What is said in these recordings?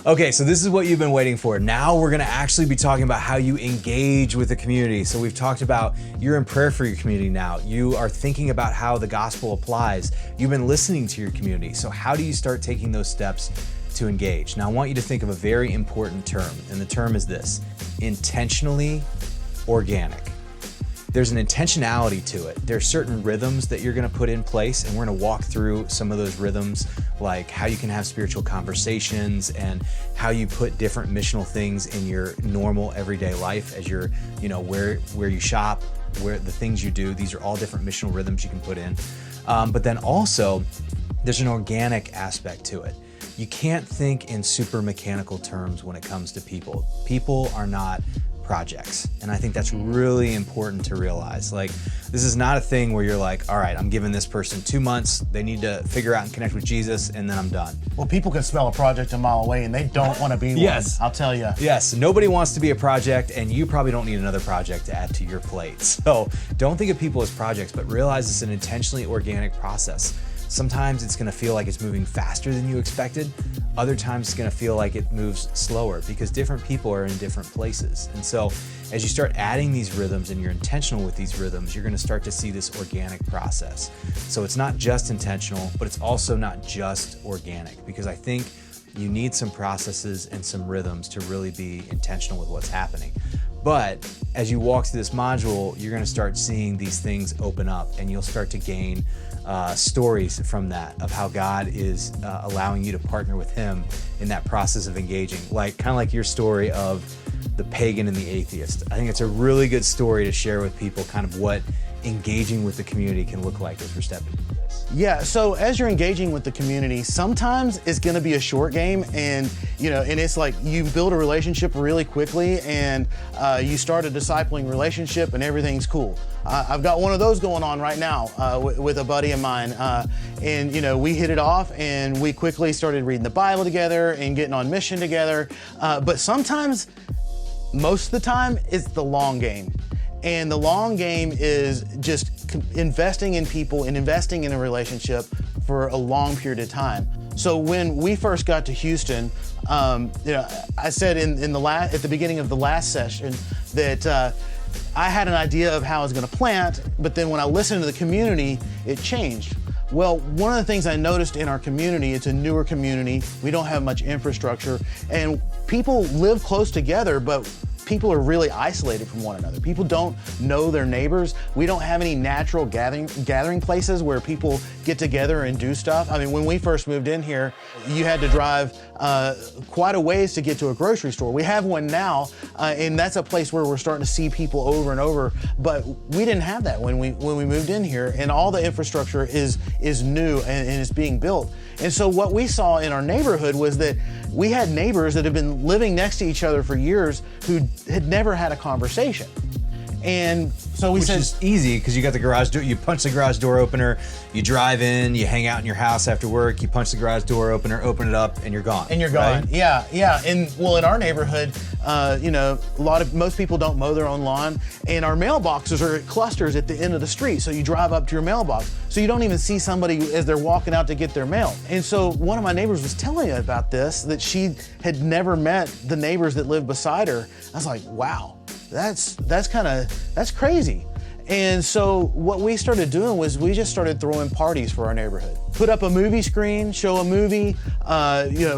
Okay, so this is what you've been waiting for. Now we're gonna actually be talking about how you engage with the community. So we've talked about you're in prayer for your community now. You are thinking about how the gospel applies. You've been listening to your community. So how do you start taking those steps to engage? Now I want you to think of a very important term, and the term is this: intentionally organic. There's an intentionality to it. There's certain rhythms that you're gonna put in place, and we're gonna walk through some of those rhythms, like how you can have spiritual conversations and how you put different missional things in your normal everyday life as you're, where you shop, where the things you do. These are all different missional rhythms you can put in. But then also, there's an organic aspect to it. You can't think in super mechanical terms when it comes to people. People are not projects. And I think that's really important to realize. Like, this is not a thing where you're like, all right, I'm giving this person 2 months, they need to figure out and connect with Jesus, and then I'm done. Well, people can smell a project a mile away and they don't want to be Yes. one, I'll tell you. Yes, nobody wants to be a project, and you probably don't need another project to add to your plate. So don't think of people as projects, but realize it's an intentionally organic process. Sometimes it's gonna feel like it's moving faster than you expected. Other times it's gonna feel like it moves slower because different people are in different places. And so as you start adding these rhythms and you're intentional with these rhythms, you're gonna start to see this organic process. So it's not just intentional, but it's also not just organic, because I think you need some processes and some rhythms to really be intentional with what's happening. But as you walk through this module, you're gonna start seeing these things open up, and you'll start to gain stories from that, of how God is allowing you to partner with Him in that process of engaging. Like, kind of like your story of the pagan and the atheist. I think it's a really good story to share with people, kind of what engaging with the community can look like as we're stepping into this. Yeah, so as you're engaging with the community, sometimes it's gonna be a short game, and and it's like you build a relationship really quickly, and you start a discipling relationship and everything's cool. I've got one of those going on right now with a buddy of mine, and we hit it off, and we quickly started reading the Bible together and getting on mission together, but sometimes, most of the time, it's the long game. And the long game is just investing in people and investing in a relationship for a long period of time. So when we first got to Houston, I said at the beginning of the last session that I had an idea of how I was going to plant, but then when I listened to the community, it changed. Well, one of the things I noticed in our community, it's a newer community, we don't have much infrastructure, and people live close together, but people are really isolated from one another. People don't know their neighbors. We don't have any natural gathering places where people get together and do stuff. I mean, when we first moved in here, you had to drive quite a ways to get to a grocery store. We have one now, and that's a place where we're starting to see people over and over, but we didn't have that when we moved in here, and all the infrastructure is new and is being built. And so what we saw in our neighborhood was that we had neighbors that had been living next to each other for years who had never had a conversation. And so we Which said, is easy because you got the garage door, you punch the garage door opener, you drive in, you hang out in your house after work, you punch the garage door opener, open it up, and you're gone. and you're gone. Right? Yeah. And well, in our neighborhood, most people don't mow their own lawn, and our mailboxes are clusters at the end of the street. So you drive up to your mailbox, so you don't even see somebody as they're walking out to get their mail. And so one of my neighbors was telling me about this, that she had never met the neighbors that lived beside her. I was like, wow, that's crazy. And so what we started doing was we just started throwing parties for our neighborhood. Put up a movie screen, show a movie,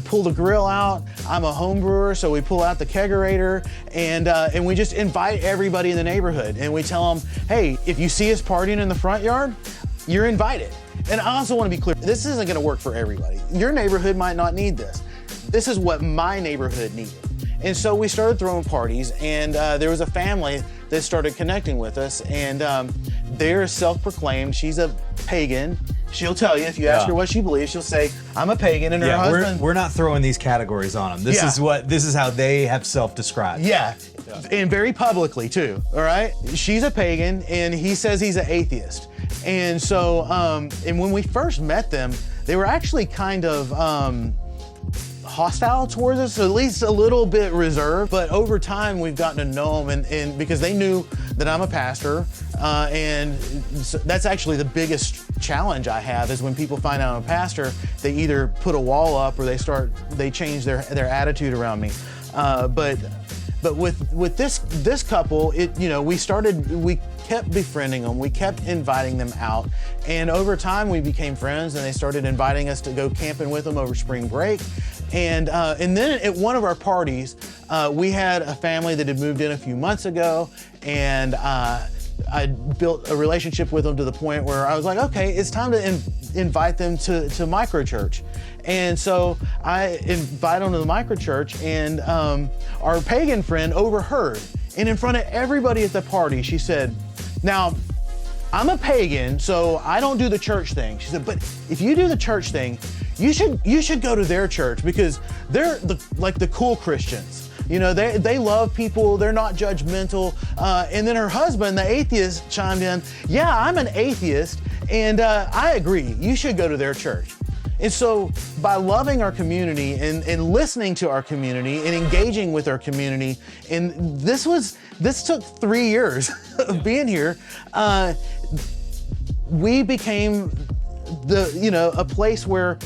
pull the grill out. I'm a home brewer, so we pull out the kegerator, and we just invite everybody in the neighborhood. And we tell them, hey, if you see us partying in the front yard, you're invited. And I also want to be clear, this isn't going to work for everybody. Your neighborhood might not need this. This is what my neighborhood needed. And so we started throwing parties, and there was a family that started connecting with us, and they're self-proclaimed. She's a pagan. She'll tell you, if you ask her what she believes, she'll say, I'm a pagan, and her husband... We're not throwing these categories on them. This is how they have self-described. Yeah, and very publicly too, all right? She's a pagan, and he says he's an atheist. And so, and when we first met them, they were actually kind of hostile towards us, at least a little bit reserved. But over time, we've gotten to know them, and because they knew that I'm a pastor, and so that's actually the biggest challenge I have is when people find out I'm a pastor, they either put a wall up or they change their attitude around me. But with this couple, we kept befriending them, we kept inviting them out, and over time we became friends, and they started inviting us to go camping with them over spring break. And then at one of our parties, we had a family that had moved in a few months ago, and I built a relationship with them to the point where I was like, okay, it's time to invite them to micro church. And so I invite them to the micro church, and our pagan friend overheard. And in front of everybody at the party, she said, now, I'm a pagan, so I don't do the church thing. She said, but if you do the church thing, you should go to their church because they're the cool Christians. You know, they love people, they're not judgmental. And then her husband, the atheist, chimed in, yeah, I'm an atheist, and I agree, you should go to their church. And so by loving our community and listening to our community and engaging with our community, and this took 3 years of being here, we became a place where,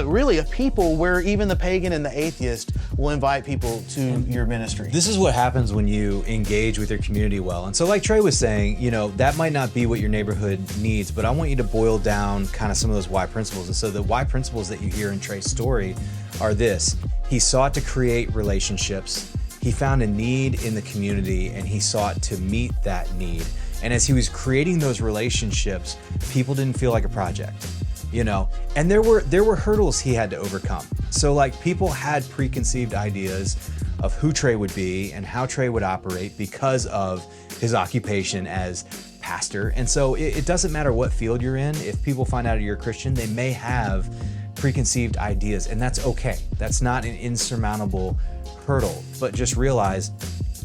really a people where even the pagan and the atheist will invite people to your ministry. This is what happens when you engage with your community well. And so like Trey was saying, that might not be what your neighborhood needs, but I want you to boil down kind of some of those why principles. And so the why principles that you hear in Trey's story are this: he sought to create relationships, he found a need in the community, and he sought to meet that need. And as he was creating those relationships, people didn't feel like a project, and there were hurdles he had to overcome. So like people had preconceived ideas of who Trey would be and how Trey would operate because of his occupation as pastor. And so it doesn't matter what field you're in. If people find out you're a Christian, they may have preconceived ideas, and that's okay. That's not an insurmountable hurdle, but just realize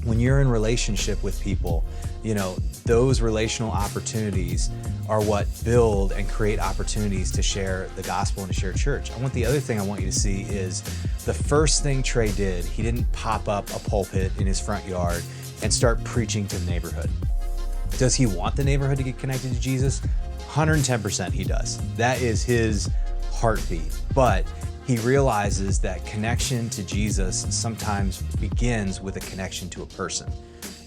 when you're in relationship with people, those relational opportunities are what build and create opportunities to share the gospel and to share church. The other thing I want you to see is the first thing Trey did, he didn't pop up a pulpit in his front yard and start preaching to the neighborhood. Does he want the neighborhood to get connected to Jesus? 110% he does. That is his heartbeat. But he realizes that connection to Jesus sometimes begins with a connection to a person.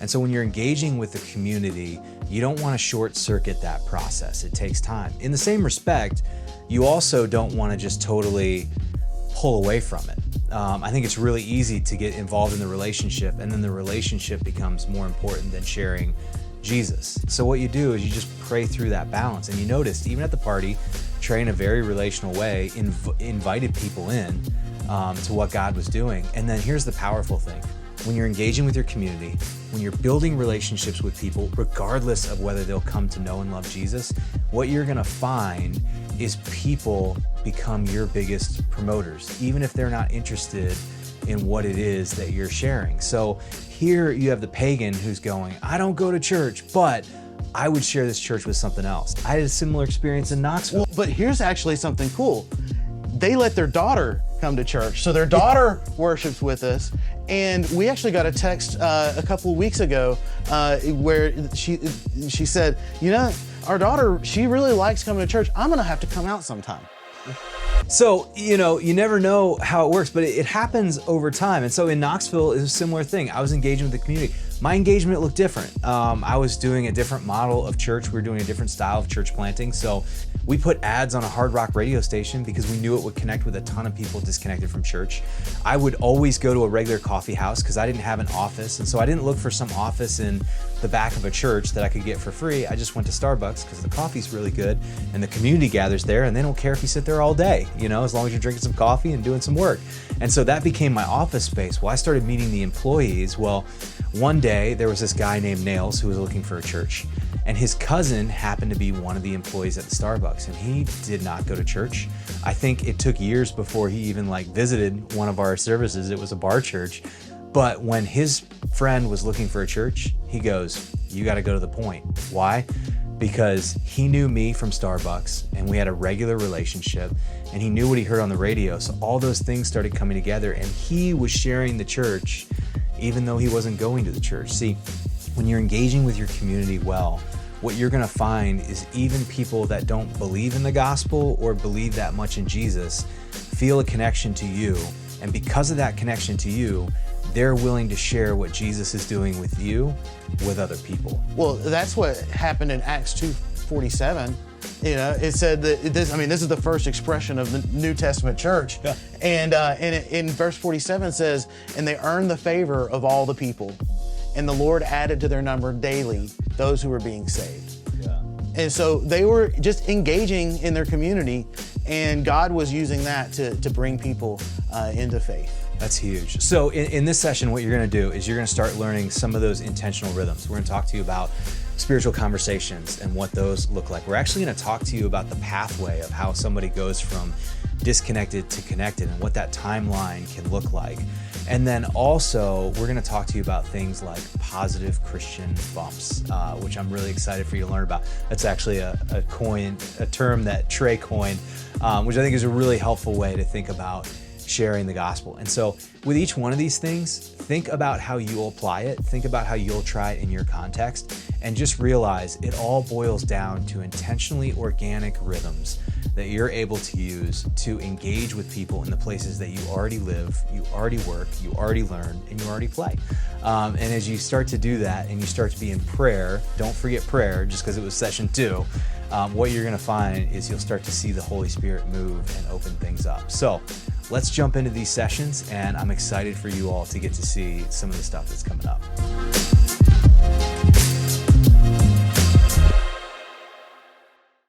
And so when you're engaging with the community, you don't want to short circuit that process. It takes time. In the same respect, you also don't want to just totally pull away from it. I think it's really easy to get involved in the relationship, and then the relationship becomes more important than sharing Jesus. So what you do is you just pray through that balance. And you noticed, even at the party, Trey, in a very relational way, invited people in to what God was doing. And then here's the powerful thing. When you're engaging with your community, when you're building relationships with people, regardless of whether they'll come to know and love Jesus, what you're gonna find is people become your biggest promoters, even if they're not interested in what it is that you're sharing. So here you have the pagan who's going, I don't go to church, but I would share this church with something else. I had a similar experience in Knoxville. Well, but here's actually something cool. They let their daughter come to church. So their daughter worships with us. And we actually got a text a couple of weeks ago where she said, our daughter, she really likes coming to church. I'm gonna have to come out sometime. So, you never know how it works, but it happens over time. And so in Knoxville, it's a similar thing. I was engaging with the community. My engagement looked different. I was doing a different model of church. We were doing a different style of church planting. So we put ads on a hard rock radio station because we knew it would connect with a ton of people disconnected from church. I would always go to a regular coffee house because I didn't have an office. And so I didn't look for some office in the back of a church that I could get for free. I just went to Starbucks because the coffee's really good and the community gathers there, and they don't care if you sit there all day, as long as you're drinking some coffee and doing some work. And so that became my office space. Well, I started meeting the employees. Well, one day there was this guy named Nails who was looking for a church, and his cousin happened to be one of the employees at the Starbucks, and he did not go to church. I think it took years before he even visited one of our services. It was a bar church. But when his friend was looking for a church, he goes, you got to go to the point. Why? Because he knew me from Starbucks and we had a regular relationship, and he knew what he heard on the radio. So all those things started coming together, and he was sharing the church even though he wasn't going to the church. See, when you're engaging with your community well, what you're gonna find is even people that don't believe in the gospel or believe that much in Jesus feel a connection to you. And because of that connection to you, they're willing to share what Jesus is doing with you with other people. Well, that's what happened in Acts 2:47. You know, it said that this is the first expression of the New Testament church. Yeah. And in verse 47 it says, and they earned the favor of all the people, and the Lord added to their number daily those who were being saved. Yeah. And so they were just engaging in their community, and God was using that to bring people into faith. That's huge. So in this session, what you're gonna do is you're gonna start learning some of those intentional rhythms. We're gonna talk to you about spiritual conversations and what those look like. We're actually gonna talk to you about the pathway of how somebody goes from disconnected to connected and what that timeline can look like. And then also, we're gonna talk to you about things like positive Christian bumps, which I'm really excited for you to learn about. That's actually a term that Trey coined, which I think is a really helpful way to think about sharing the gospel. And so with each one of these things, think about how you'll apply it, think about how you'll try it in your context, and just realize it all boils down to intentionally organic rhythms that you're able to use to engage with people in the places that you already live, you already work, you already learn, and you already play. And as you start to do that and you start to be in prayer, don't forget prayer just because it was session 2, what you're gonna find is you'll start to see the Holy Spirit move and open things up. So let's jump into these sessions, and I'm excited for you all to get to see some of the stuff that's coming up.